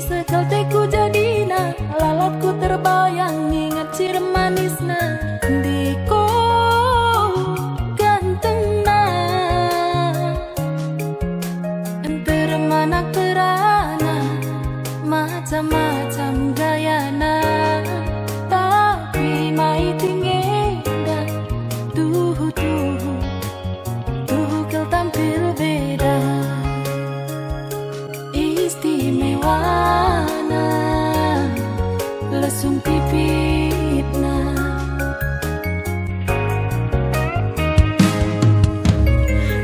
Sekal teku jadina, lalatku terbayang ingat cir manisna. Diko gantengna, enter manak perana, macam-macam gayana. Tapi mai tingenda, tuhu kel tampil beda. Istimewana lesung pipitna,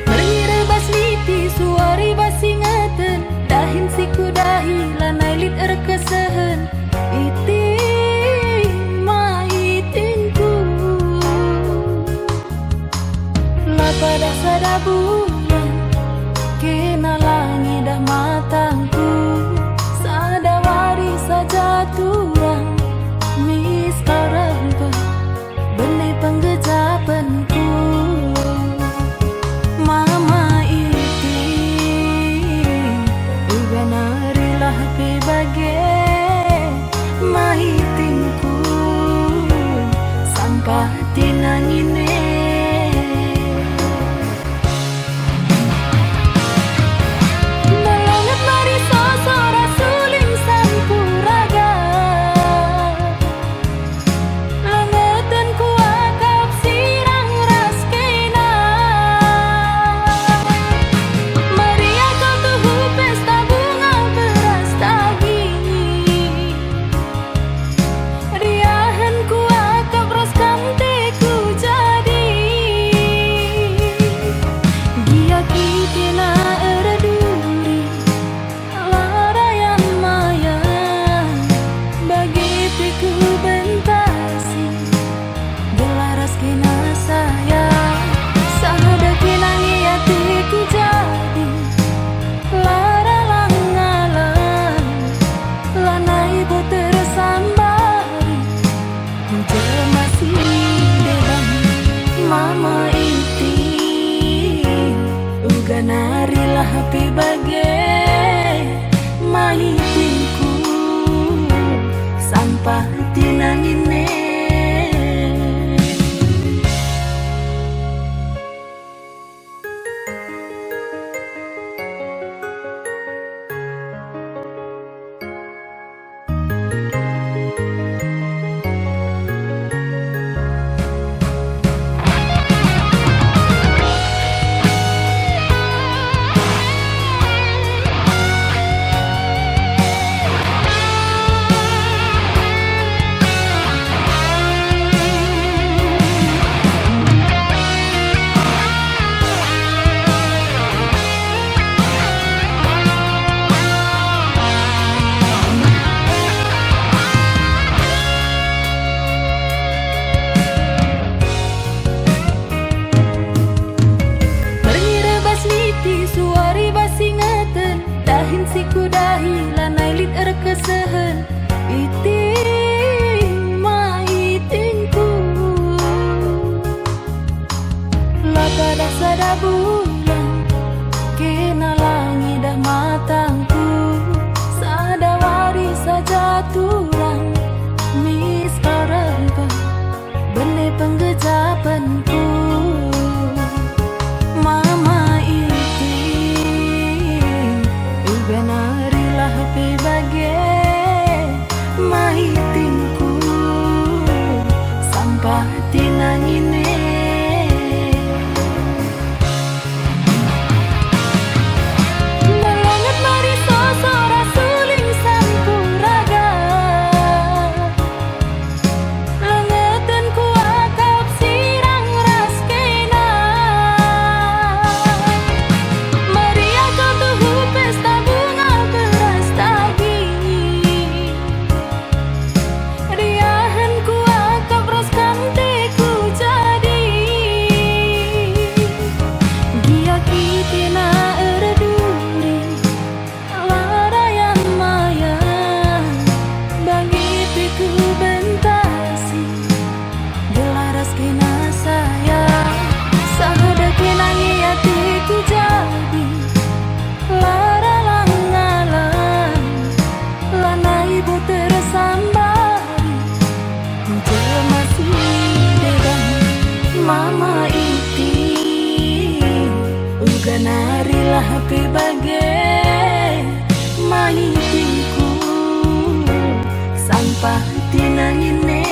merebas liti suari basingeten, dahin siku dahi lanai lit erkesehen. Iting maitinku lapada sada bulan, kena langi dah matangku. Sadawari saja turang miskarang benih penggejapanku. Mama iti uga narilah pebage mahitinku sampah tinangine. Mama iti uga narilah pebage mahitinku sampah tinangine. Suari basingeten, dahin siku dahi lanai lit erkesehen. Iting maitinku lapada sada bulan, kena langi dah matangku. Sadawari saja turang miskarang benih penggejapanku. Mama iti uga narilah pebage mahitinku sampah tinangine. hape bagai mahitiku sampah tinangine.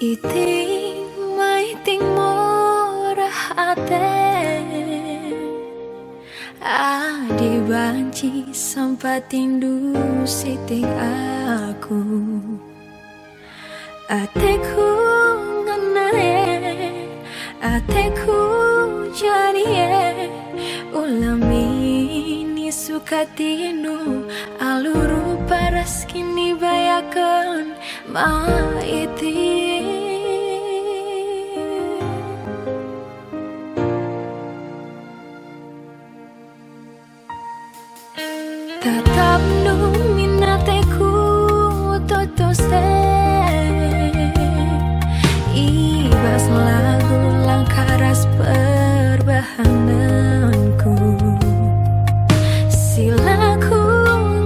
Iting maiting murah ate adi banci sempat tindu siting aku ateku nganae ateku jadi ulami ni suka tindu aluru paras kini bayakan maiti. Tatap nu minateku totose ibas lagu langkaras perbahananku silaku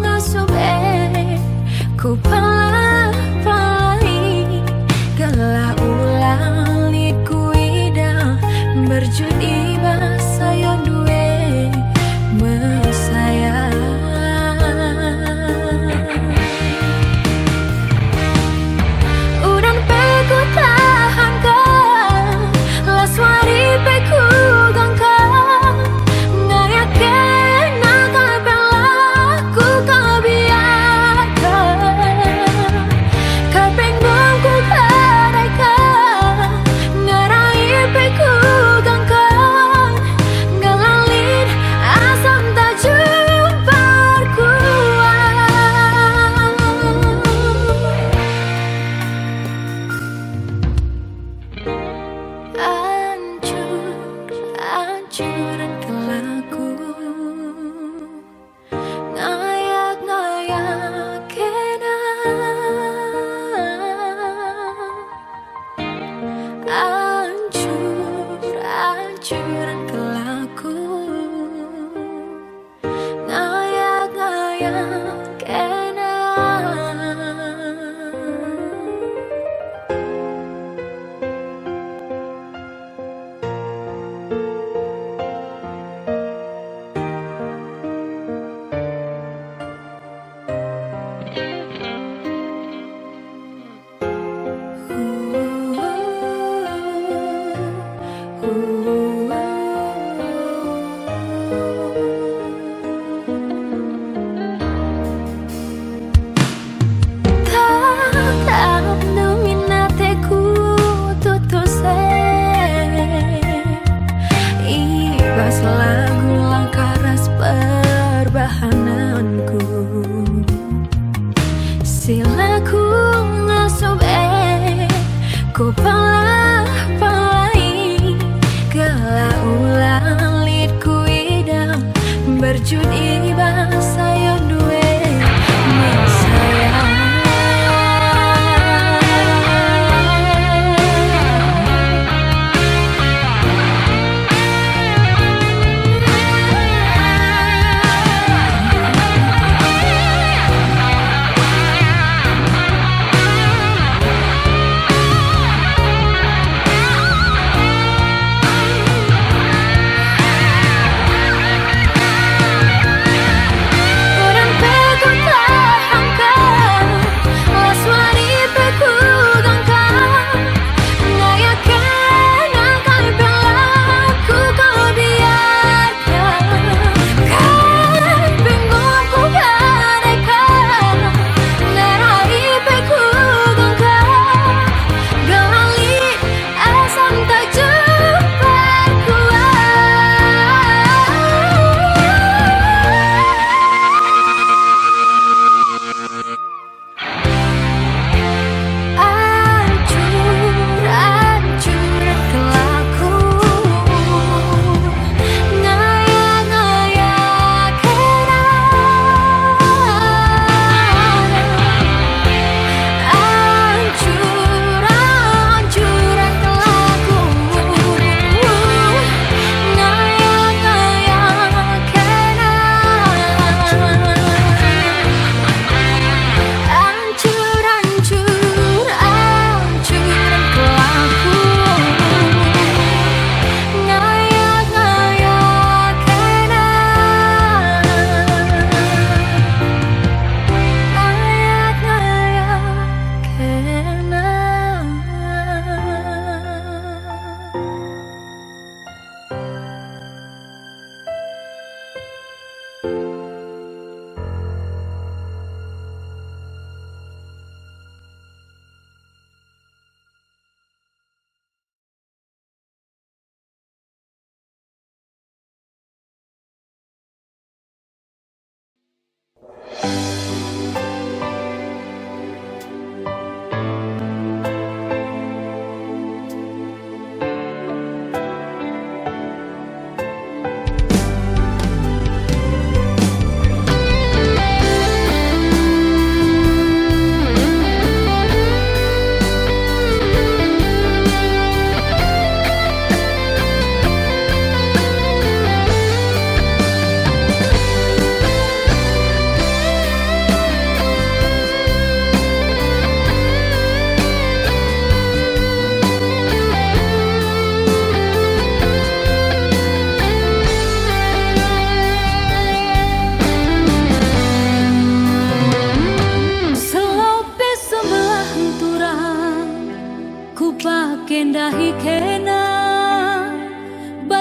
ngasup ku palai gala ulang liku ida berjudi basayo duwe mesaya. Hancuran kelaku ngayak-ngayak kena. Silaku ngasup ku palai gala ulang lidku idam berjudi basayo duwe mesaya.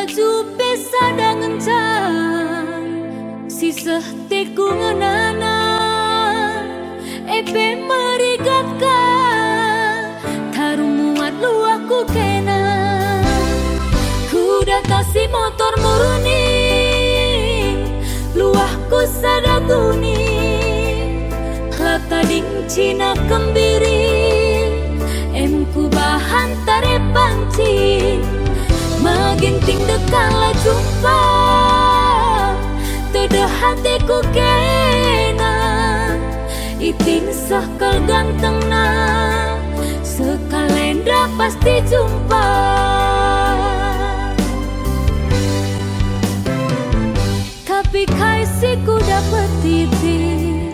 baju pesada ngencang sisah teku ngenana epe merigat ka tarung muat luahku kena kuda tasi motor murni luahku sada kuning latading Cina kembiri emku bahan tare pancing maginting dekala jumpa tede hatiku kena itin sakal ganteng na sekalendra pasti jumpa tapi kaisiku dapet titik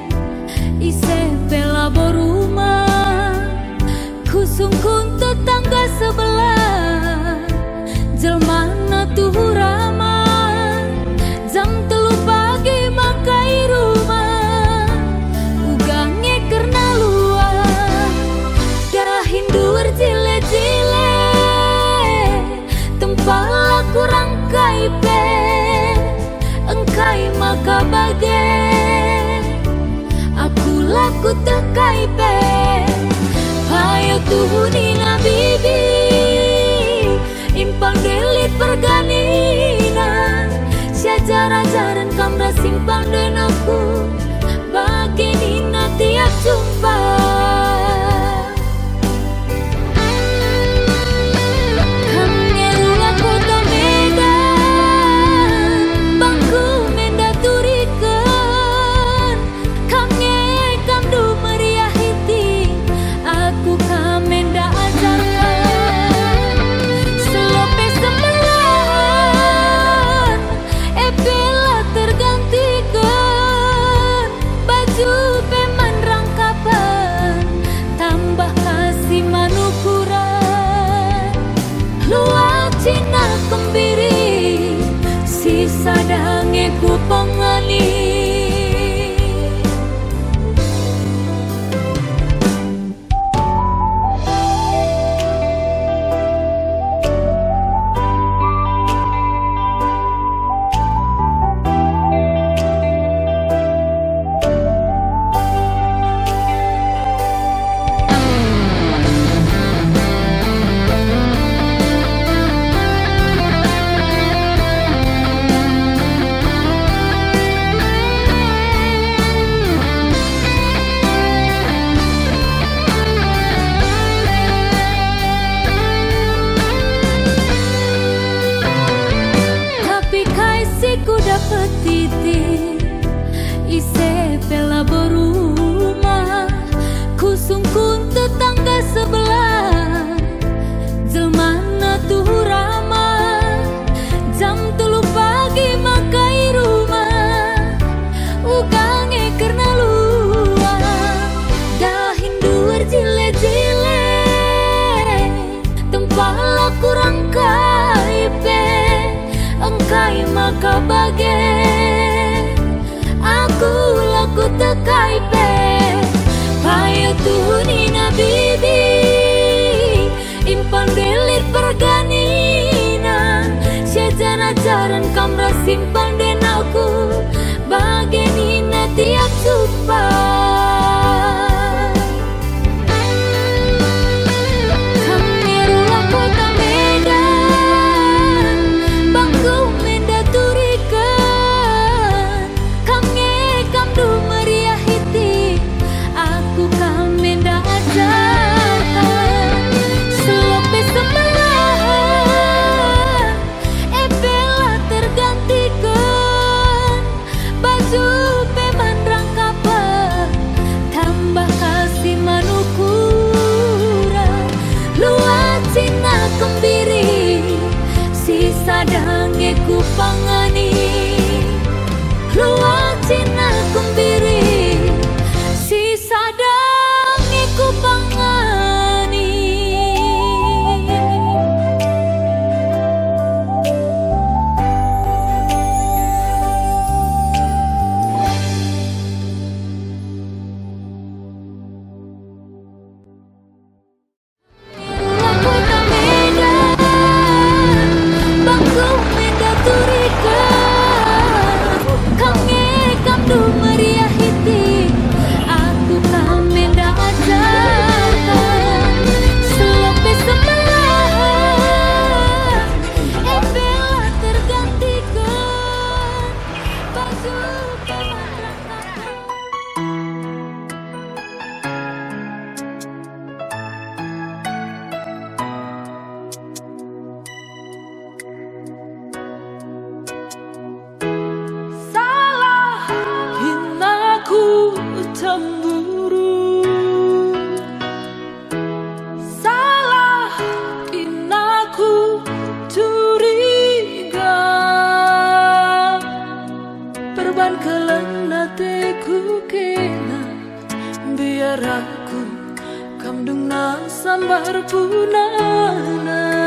ise bela borumah kusungkun tetangga sebelah jelmana tuh ramah jam 3 pagi makai rumah ugange kerna luar dah hindur jile-jile tempala kurang kaipe engkai maka bagai aku laku tekai pe ayo tuhuni na bibi impang delit perganina syajara-jaran kamra simpang dan aku baginina tiap jumpa kangerula kota Medan bangku menda turikan kange kamdu meriah hiti aku kamenda ajarkan selope sembelan epela tergantikan baju peman rangkapan tambah kasih manukuran luar Cina kembiri sisa dange ku pengani ku dapet titik ise pela borumah kusungkun tetangga sebelah jelmana tuh ramah jam 3 pagi makai rumah ugange kerna luar dah hindur jile-jile tempala kurang kaipe engkai maka bagai aku laku tekai pe ayo tuhuni na bibi impang delit perganina syajara-jaran kamra simpang den aku baginina tiap jumpa sadange ku pangani luar Cina kembiri si sadange ku pangani Kota Medan bangku turika kange kamdu meriah hiti aku kame datang selope sebelah ebela tergantikan baju cemburu, salah aku curiga, perban kelana teku kena, biar aku kamdungna sambar punana.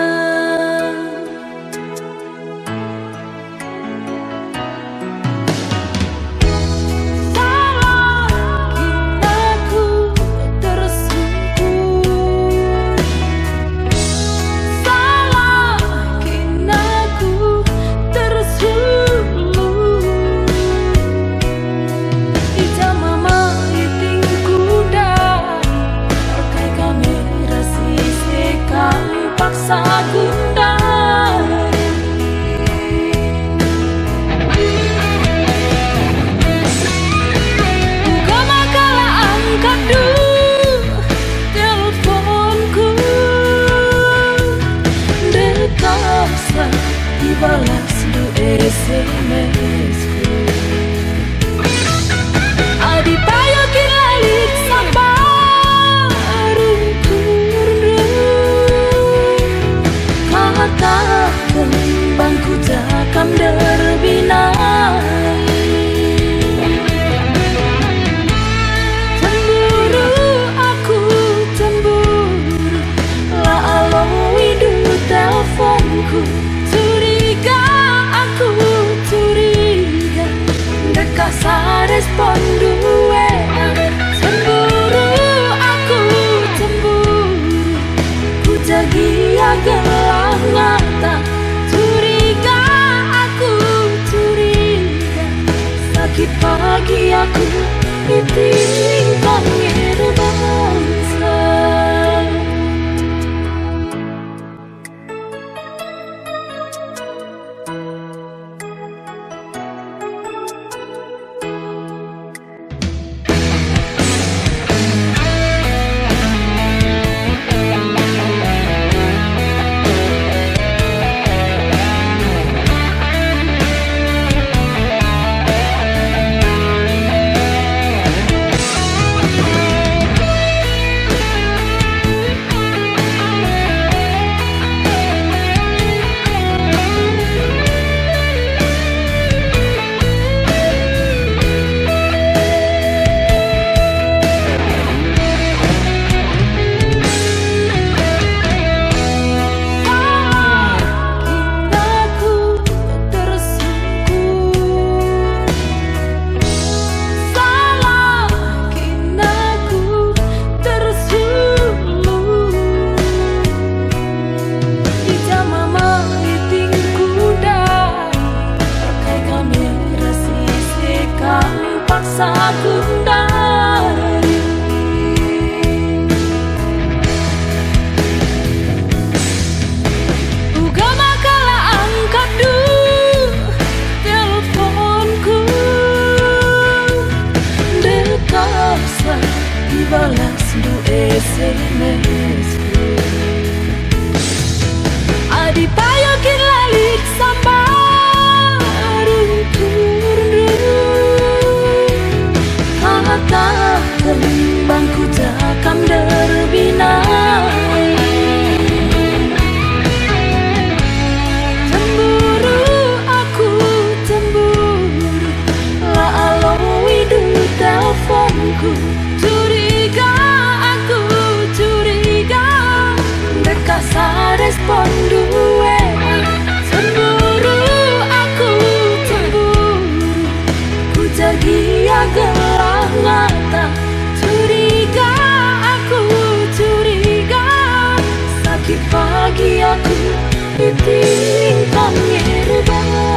Dibalas do SMS-ku Adi payo kilalit sambar kurun katakan bangku jakam derbinai cemburu aku cemburu la aloi du teleponku kasar respon duwe cemburu aku cemburu ku jadi gelang mata curiga aku curiga sakit pagi aku ditinggal bangsa. Dibalas do SMS-ku Adi payo kilalit sambar kurun katakan bangku jakam derbinai cemburu aku cemburu la aloi du teleponku kasar respon duwe cemburu aku cemburu ku jadi gelang mata curiga aku curiga sakit pagi aku ditinggal bangsa.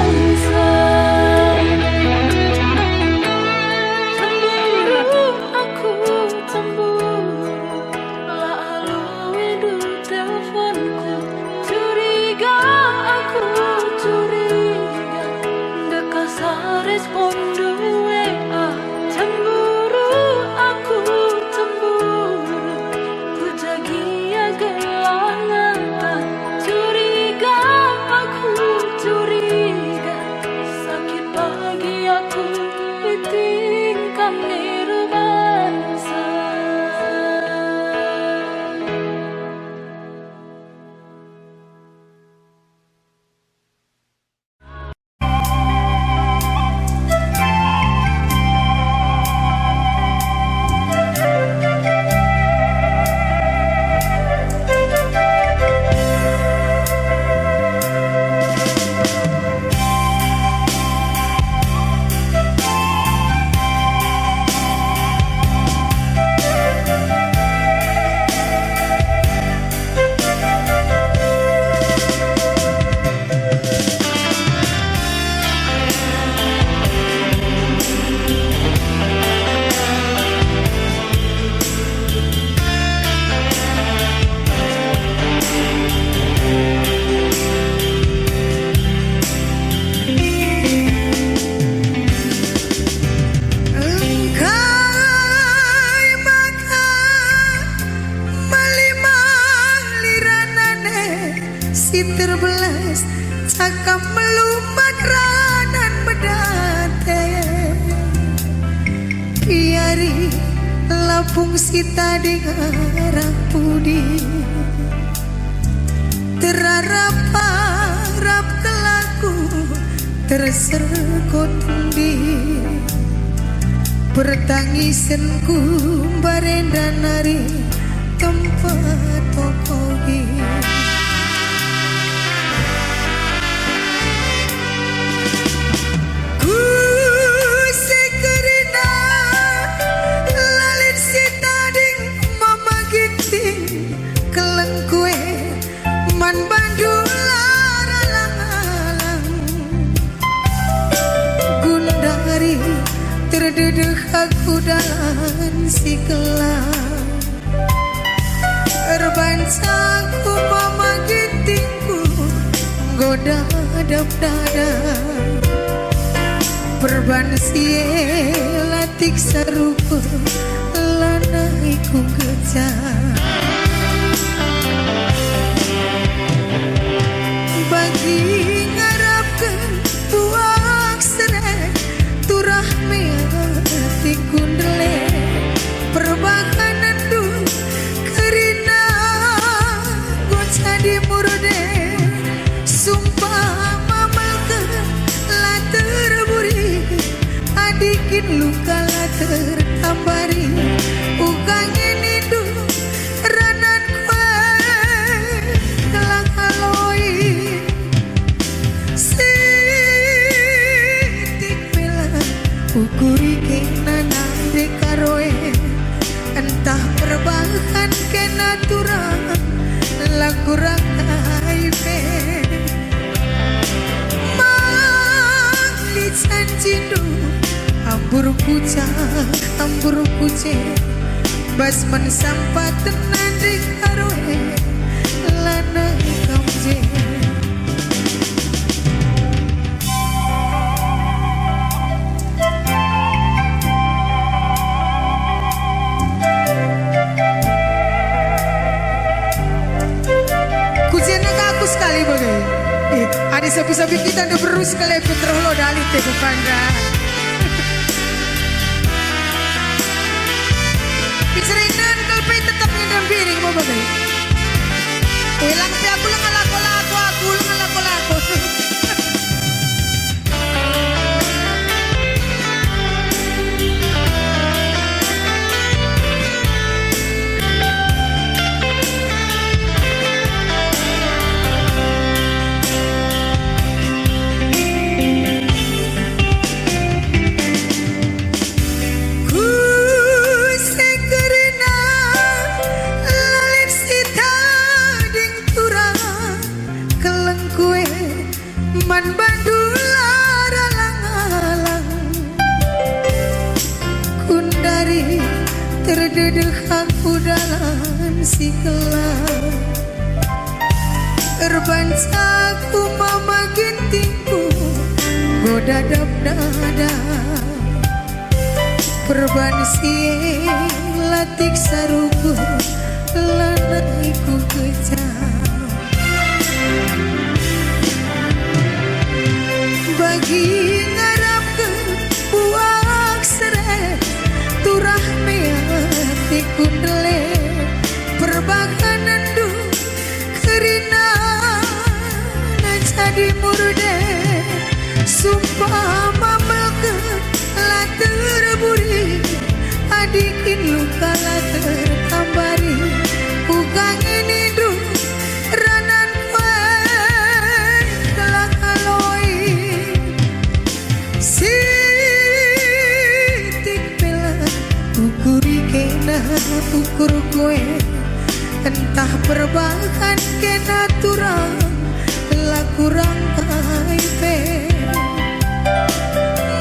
fungsi tadi ngarap pudi terharap kelaku terserkot di pertangisanku barenda nari tempat tokohi ku sekerina lalin si tading mama ginting keleng kue man bandular alang-alang gundari terdedeh aku dalam si kelang erbancaku mama gintingku goda dap dada perban sie latik sarupa lanaiku gejah bagi ngarapkan buak serai turah meati kundele perbakanan du kerina goca di murde sumpah mamalkan la terburi adikin luka la tertambari ukang ini du ranan kue kelang aloi sitik bela ukuri kena nande karoe entah perbahan kena turang lagu rakaipe mangli janjidu ambur kuce bas mensampat nande karoe lana kamje sekali bagai ada sapi-sapi kita ada berus sekali putra lo dali te kupandra piserinan kalpai tetap ngedam piring mau bagai hilang pi aku lang alako-lako man bandular alang-alang kundari terdedeh aku dalam si kelang erbancaku mama gintingku goda dap dada perban sie latik saruku lanaiku kejam bagi ngarapkan buak serai turah meati kundele perbakanan du kerina jadi murde sumpah mamalkan la terburi adikin luka la tertambari ukang ini du ranan kue kelang aloi sitik bela ukuri kena ukur kue entah perbahan kena turang la kurang kaipe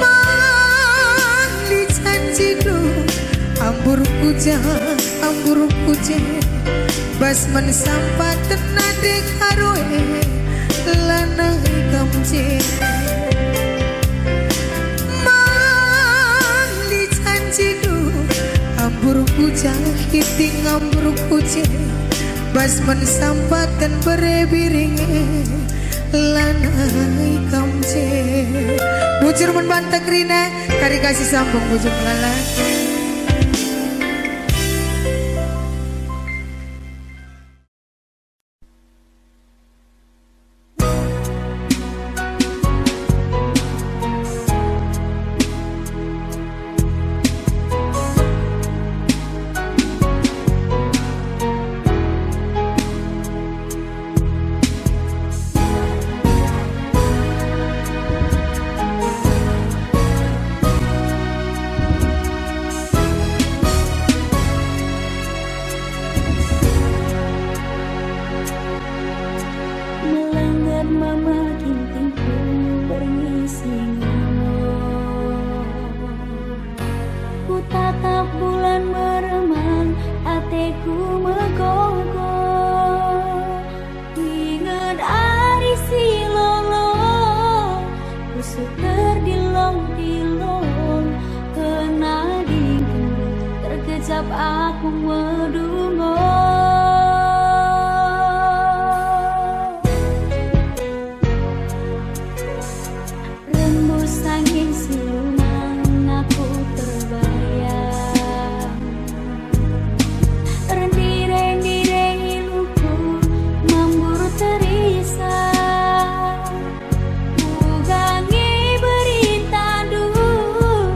mangli janjidu ambur kuje bas mensampat nade karoe lanai kamje mangli janjidu ambur kuje hiting ambur kuje bas mensampatan berebiringe lanai kamje bujur men bantak rina kari kasih sambung bujur lala terdilong-dilong kena dingin, terkejap aku ngedungo. Rembus angin siluman aku terbayang, rendireng-direng iluku memburu terisa. Ugangi berita duh,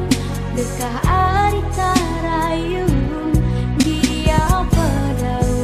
dekah ari tarayung dia pedau.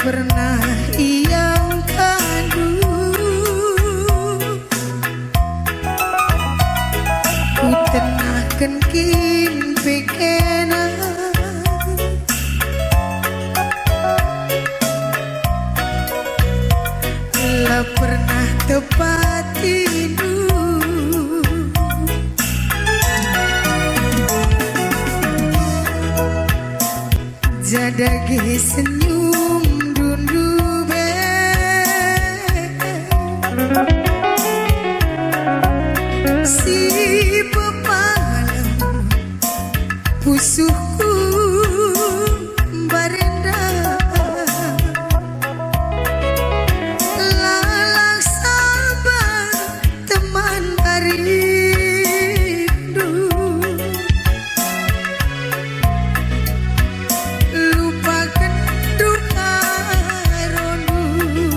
pernah yang kadu ku tenahkan kin pekena lah pernah tepat tidur jadagi senyum dundu be si pepalam pusuhku barenda lalang sabar teman rindu lupakan duka rondu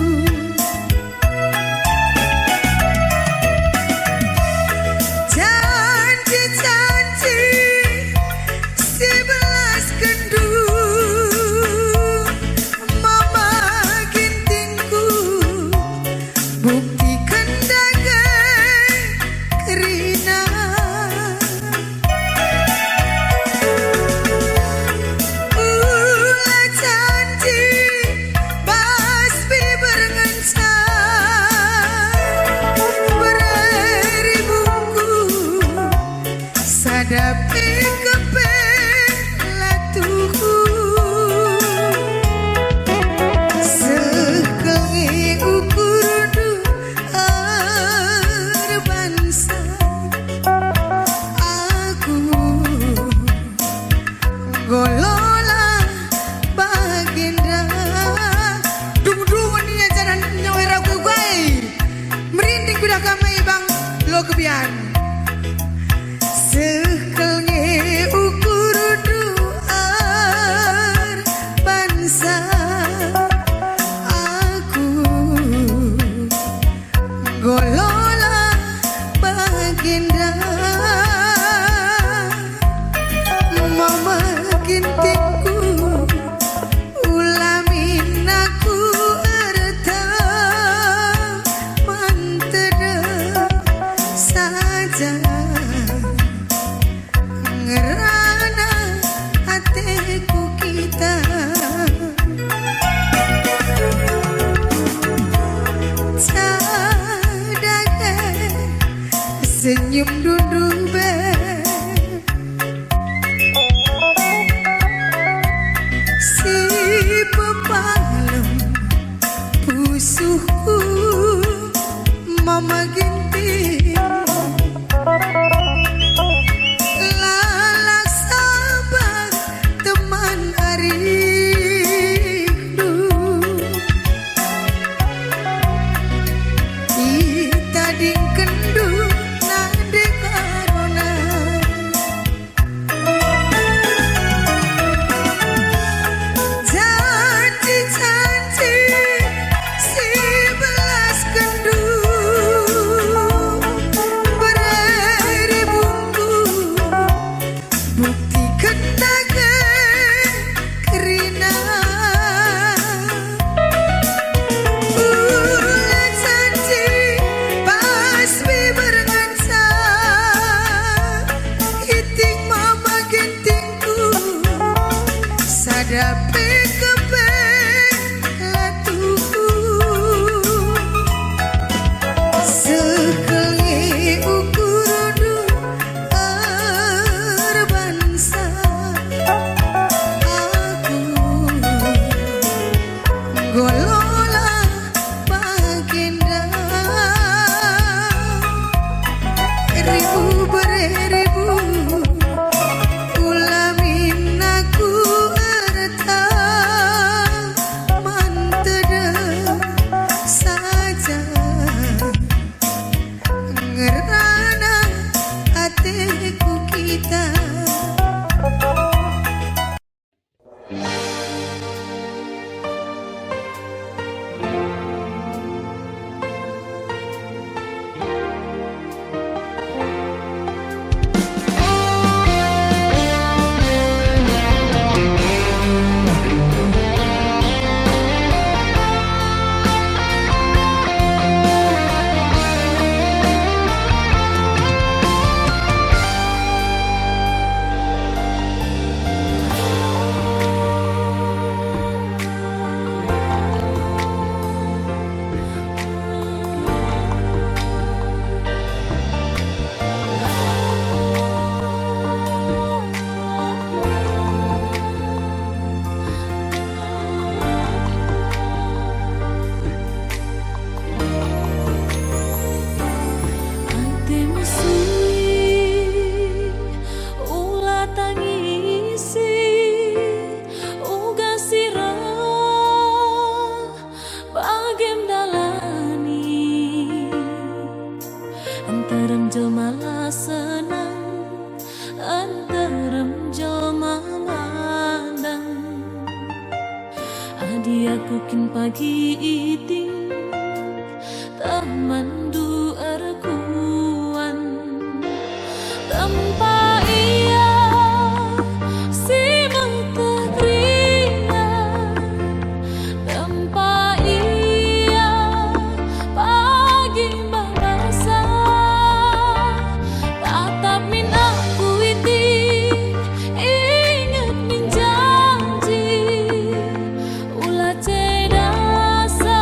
janji-janji 11 kendu mama gintingku buktikan dagai kerina ulah janji basbi berenganca bereribuku sadapi kepelatuku sekengi ukur du arbangsa aku golola baginda dung-dung ni jalan nyawera ku gai merinding kuda kami bang lo kebian sekelnya ukur duar bangsa aku golola baginda mama gintingku ulamin aku erta manteda saja ngerana hatiku kita cadagai senyum dundu be si pepalam pusuhku mama ginting lalang sabar teman rindu itading kendu nade karona janji-janji 11 kendu bereribuku buktikan dagai kerina ulah janji basbi berenganca iting mama gintingku sadapi kepelatuku sekelnya ukur du arbangsa aku golola baginda ribu beribu ulamin aku erta lakukin pagi iting temandu erkuan tanpa ia si mengterina tanpa ia pagi bahasa tatap min aku iting ingat min janji ulah cedasa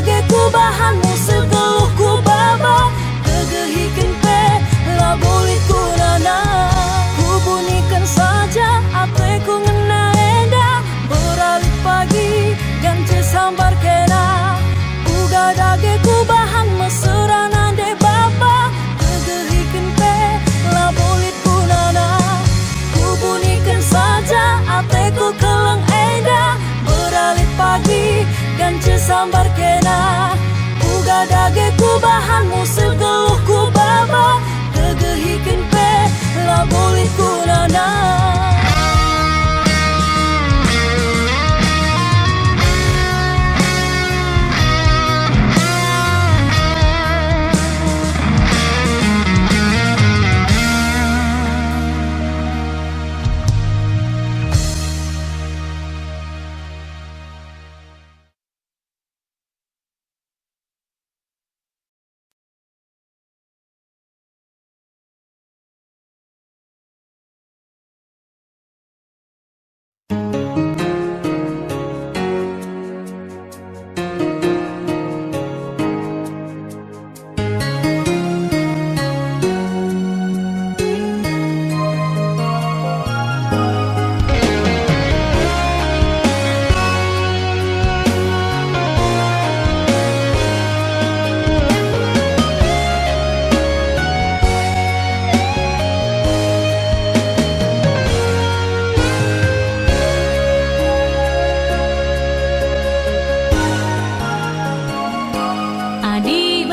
dage ku bahan musil keluh ku baba kegehikin pe labolit ku nana ku bunyikan saja ateku ngena enda beralih pagi gance sambar kena uga dage ku bahan mesra nande baba kegehikin pe labolit ku nana ku bunyikan saja ateku keleng enda beralih pagi gance sambar kena uga dage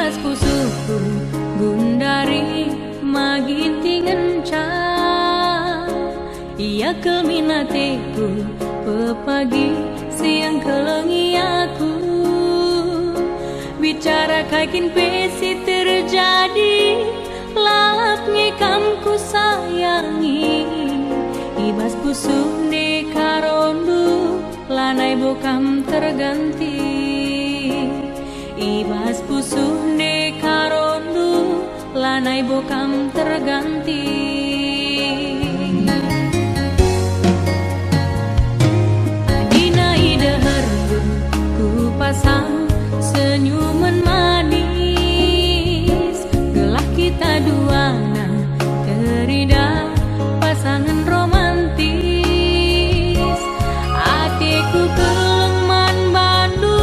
ibas pusuku gundari magintingen ca ia keminateku pepagi siang kelengi aku bicara kakin pesi terjadi lalap ngekamku sayangi ibas pusuk de karondu lanai bokam terganti ibas pusuk de karondu lanai bokam terganti adina ide herdu ku pasang senyuman manis gelah kita duana terida pasangan romantis hatiku kelengman bandu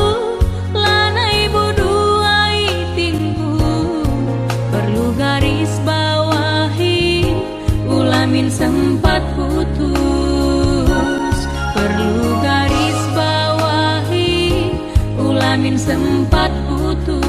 lanai boduai tingku perlu garis bawahi ulamin sempat putus perlu garis bawahi ulamin sempat putus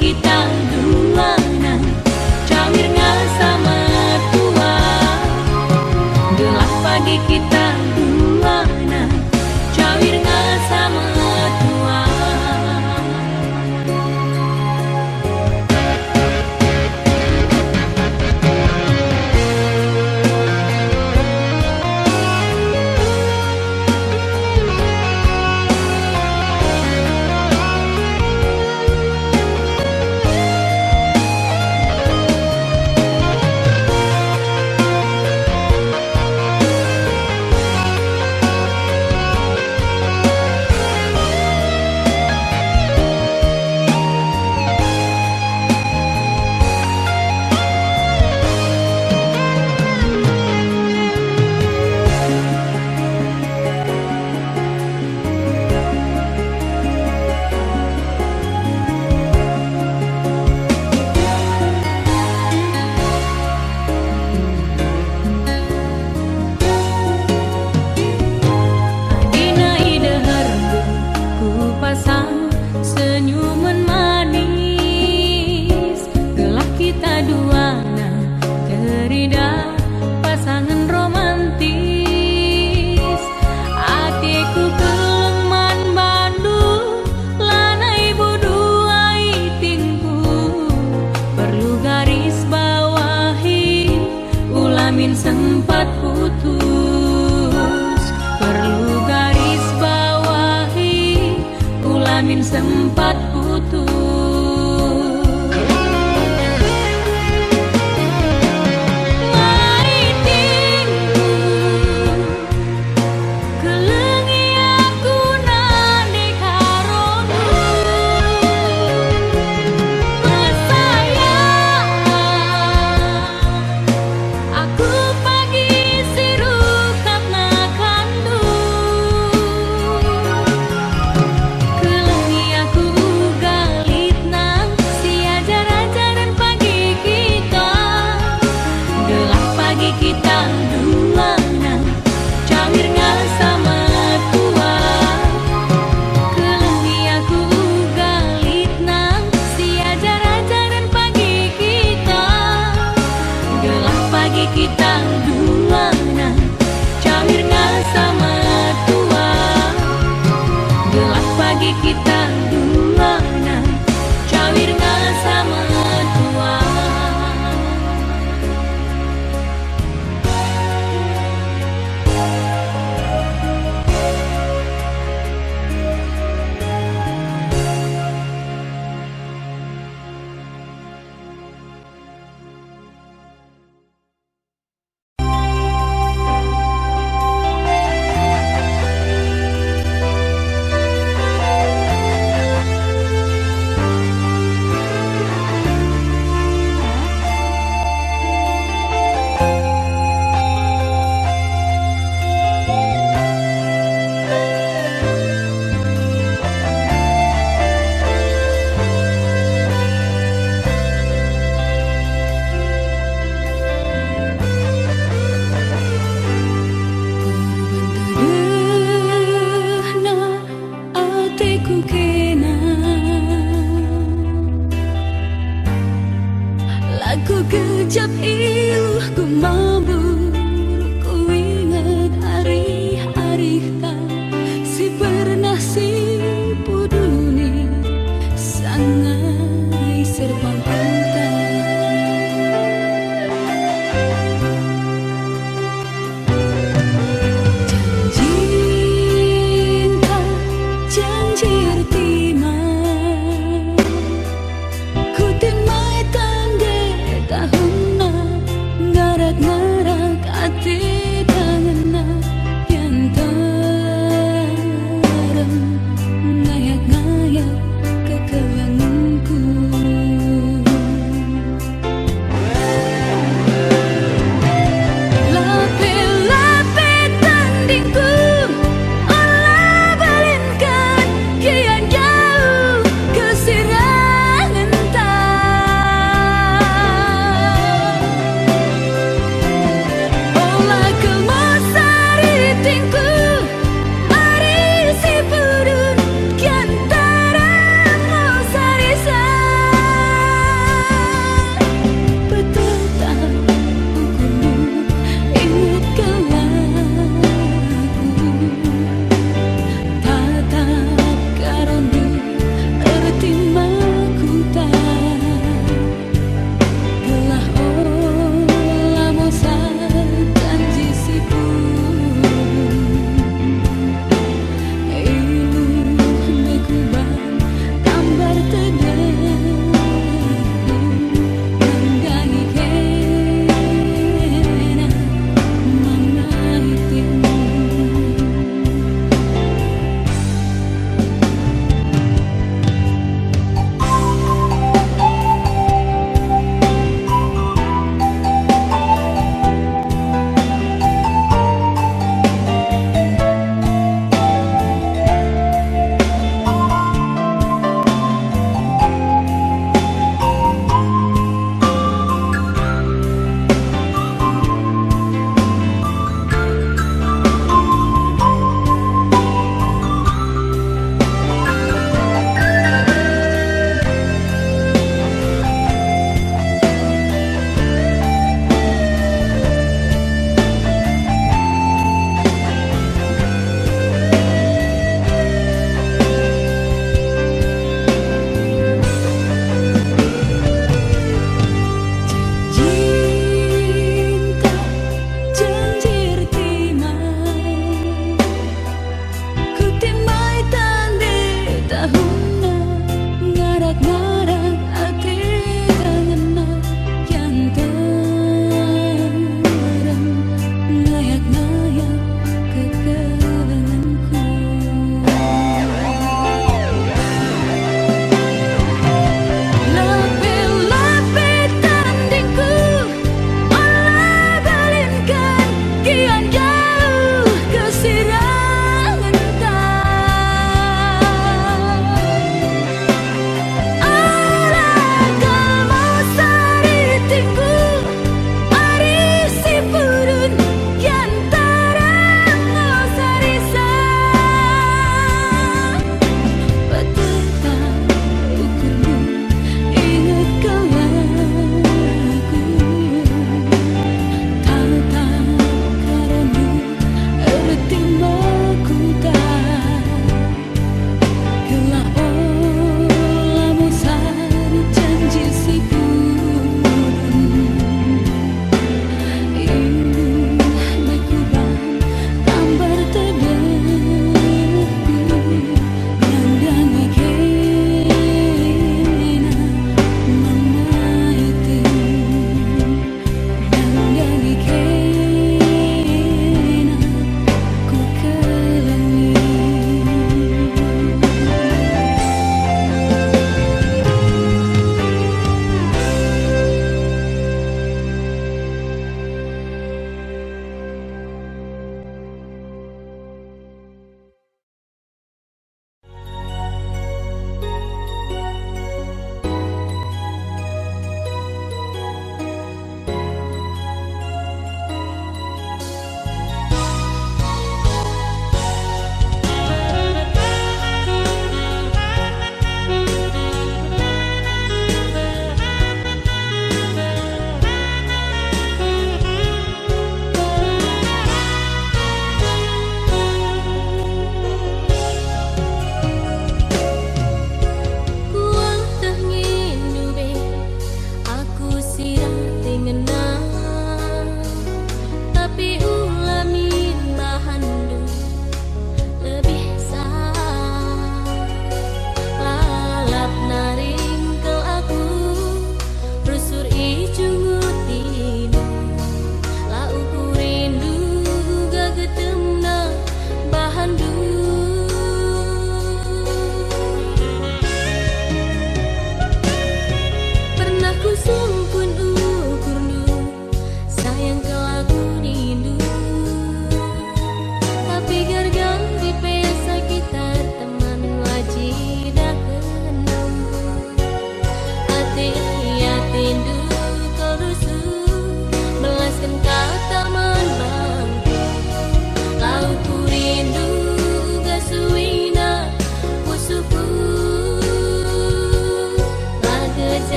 kita duana cawir sama tua gelap pagi kita duana cawir sama tua senyuman manis gelah kita duana terida pasangan romantis hatiku kelengman bandu lanai boduai tingku perlu garis bawahi ulamin sempat putus perlu garis bawahi ulamin sempat putus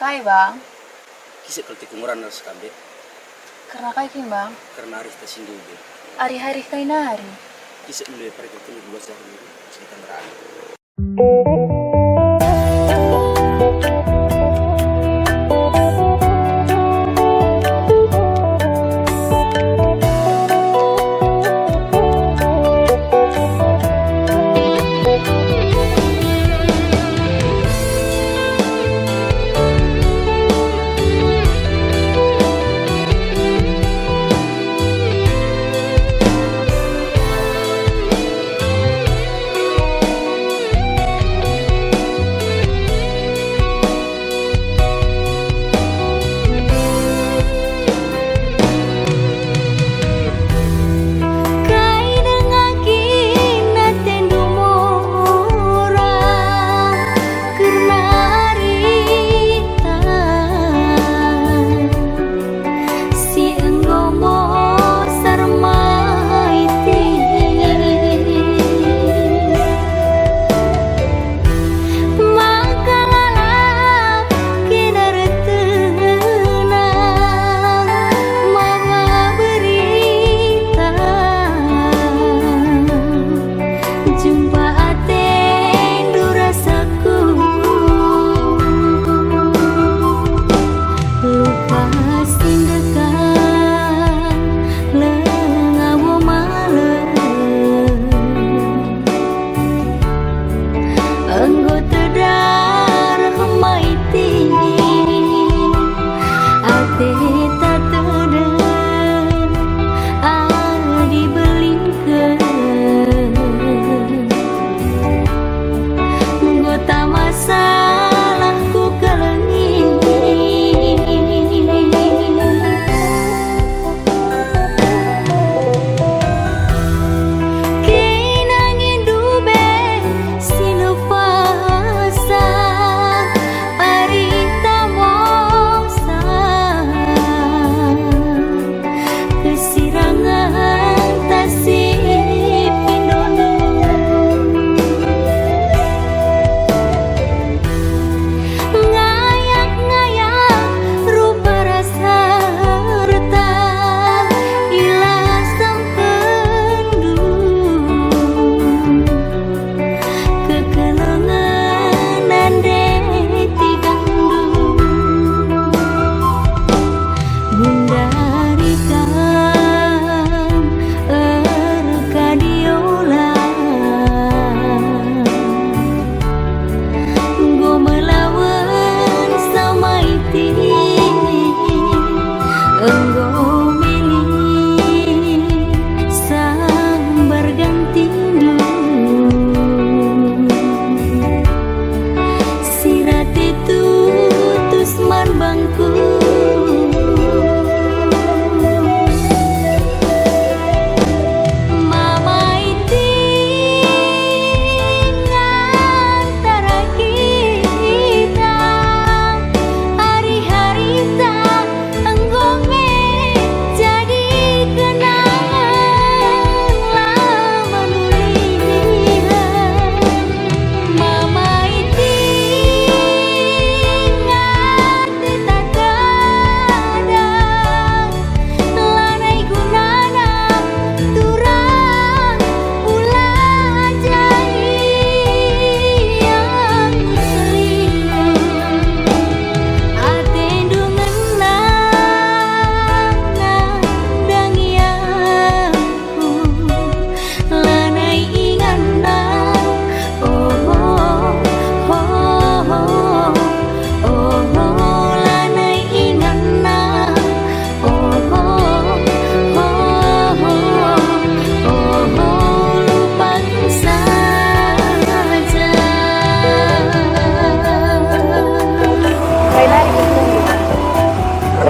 Kai bang, Kisah kalau tikumuran harus kabeh karena kai kin bang, karena hari kita singgung be. hari-hari kai nari. Kisah dulu ya pergi ketemu dua sehari cerita merah.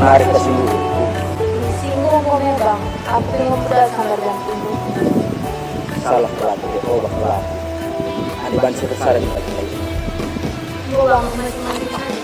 Hari kita singgung. Singgung kome bang, aku yang pedas sambar dan tunggu. Salah pelaku, oh pelaku. Ada bansi besar yang kita ini. Gue bang, masing-masing.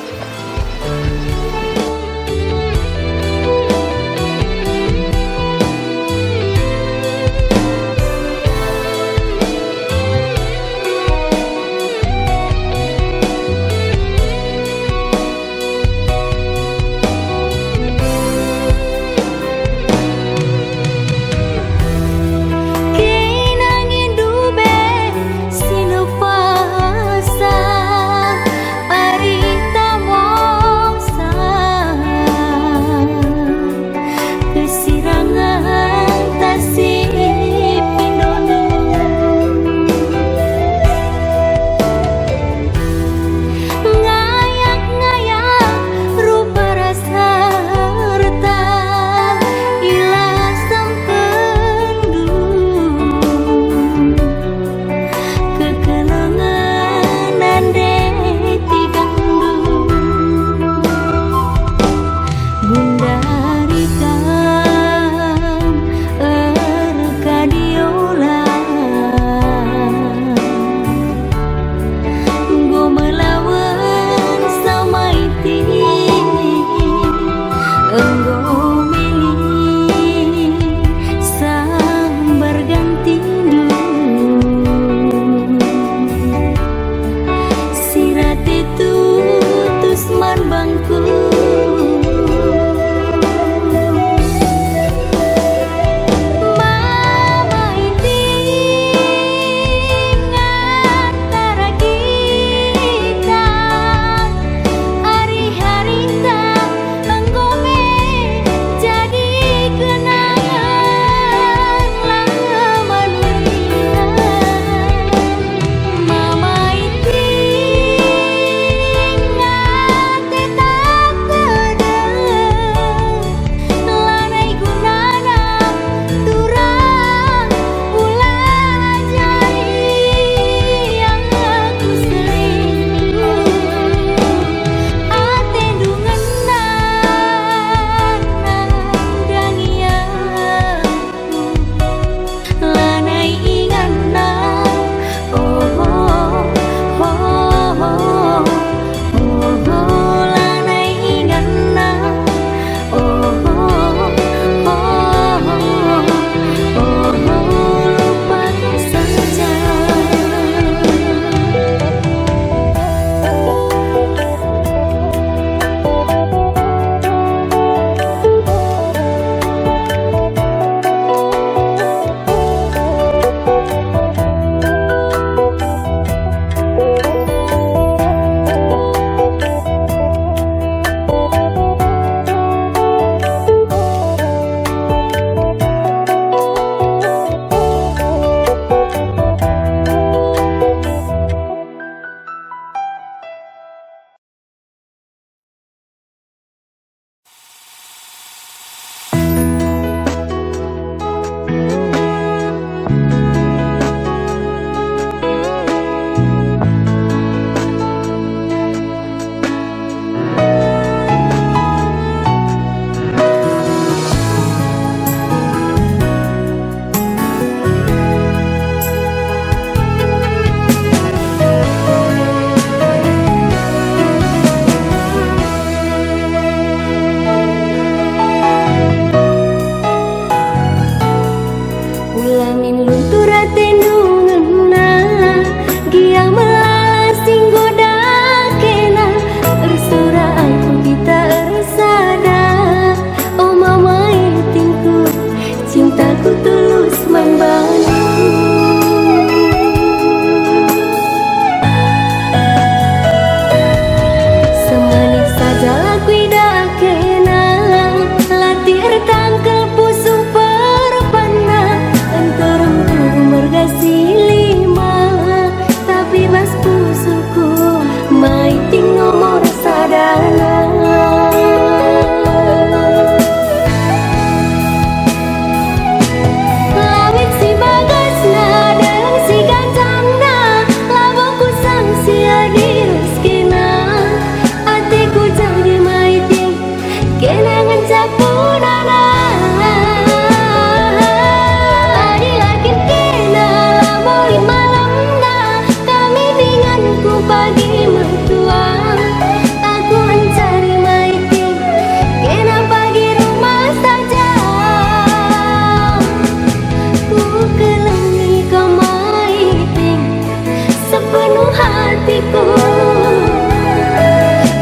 hatiku.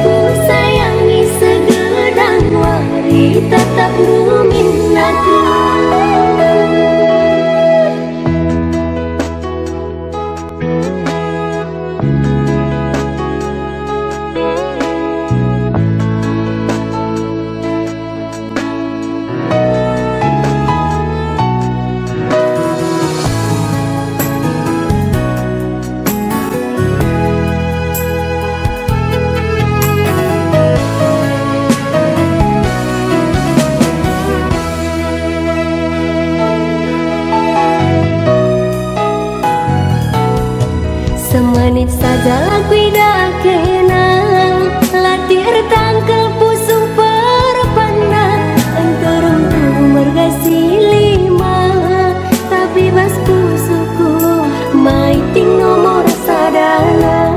Ku sayangi segedang wari tetap ruminaku. Semenit saja laku dah kenal, latih tangkel pusung perpana. Enturung umur gasi lima, tapi bas pusuku maiting nomor sadana.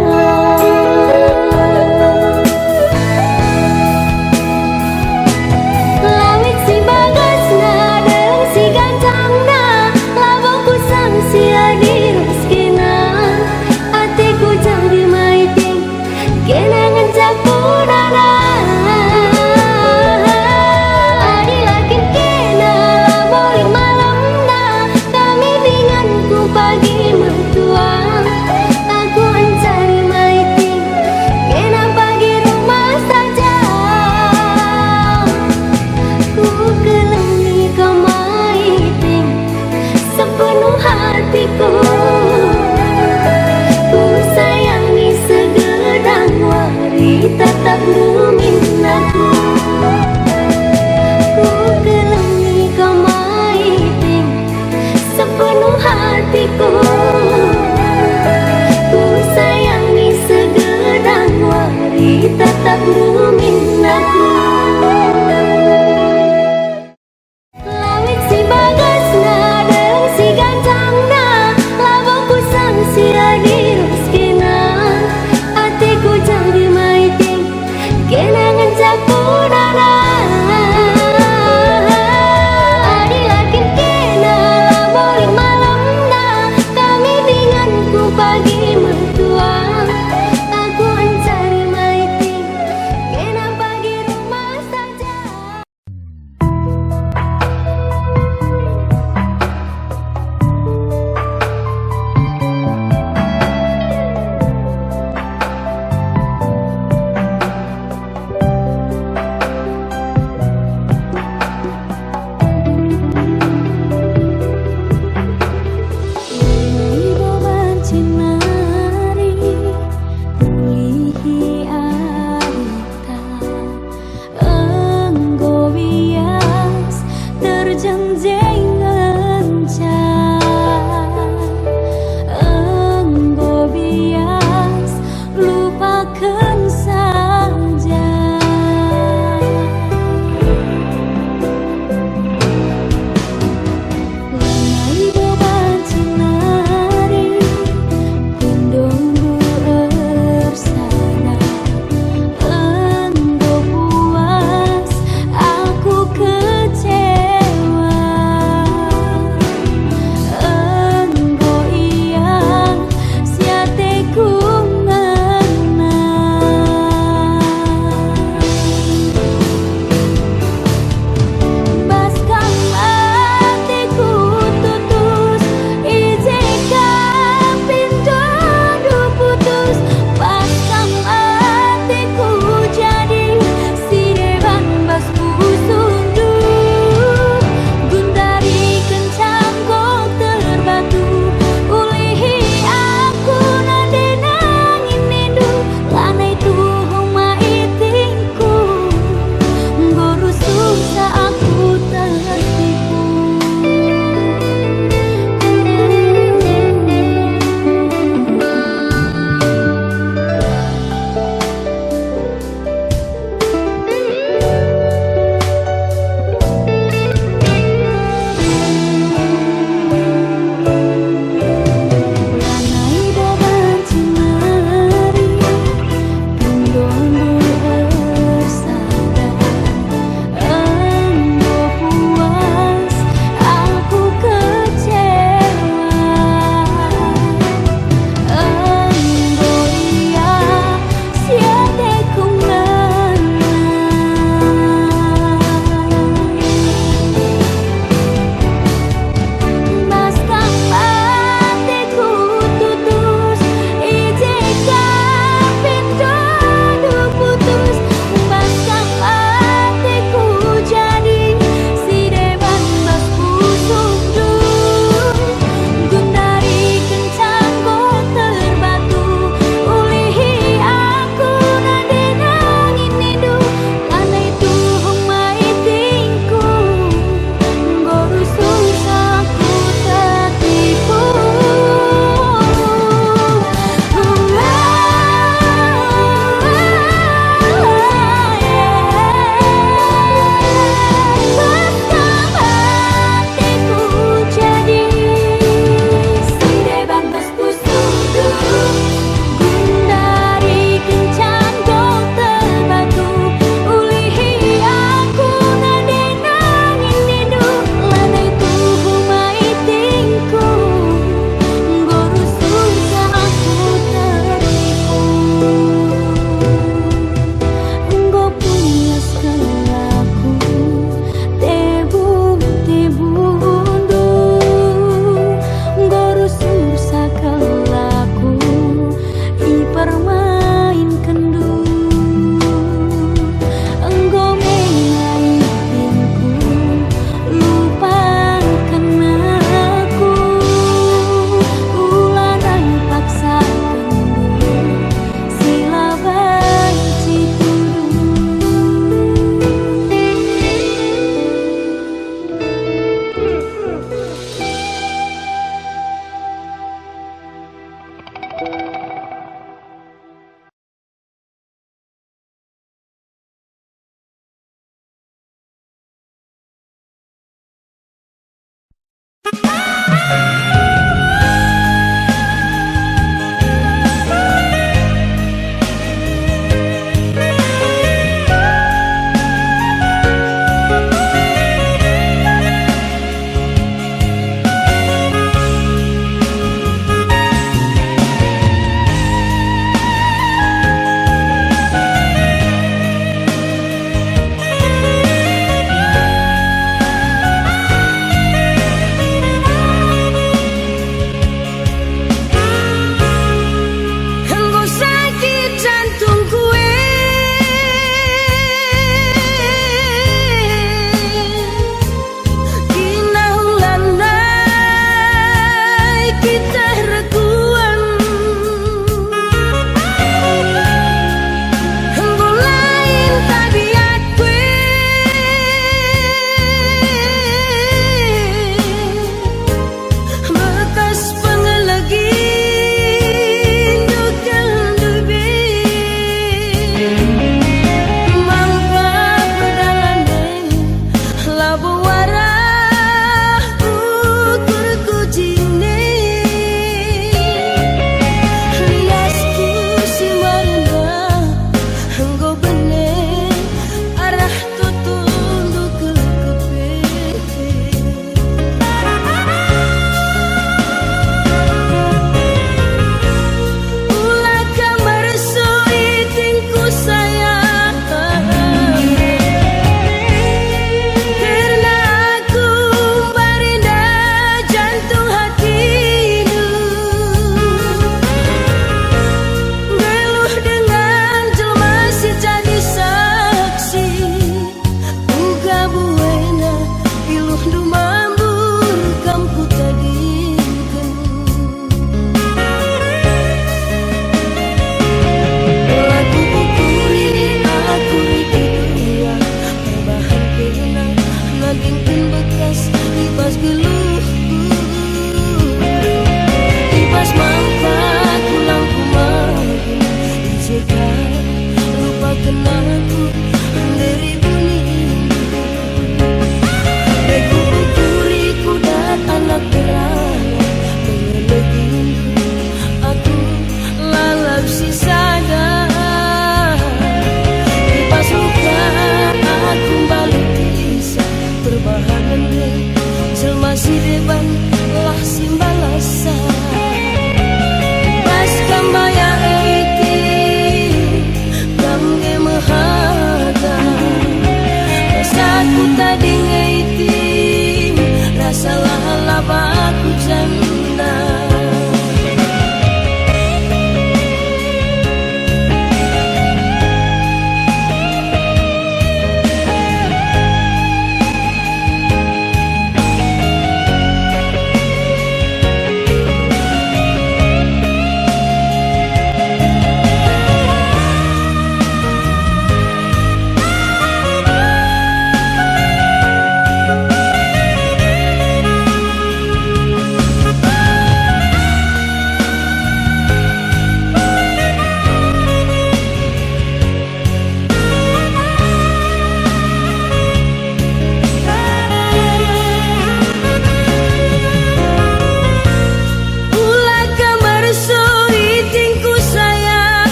Lawit si bagasna dan si gantangna, laboku sang si adirus kena. Atiku jadi maiting kenangan capurana. Adi lakin kena labori malamna, kami denganku pagi mertua. Aku mencari maiting kena pagi rumah saja. Ku kelengi kau maiting sepenuh hatiku. Ku sayangi segedang wari tetap ruminaku. Ku kelengi kau maiting sepenuh hatiku.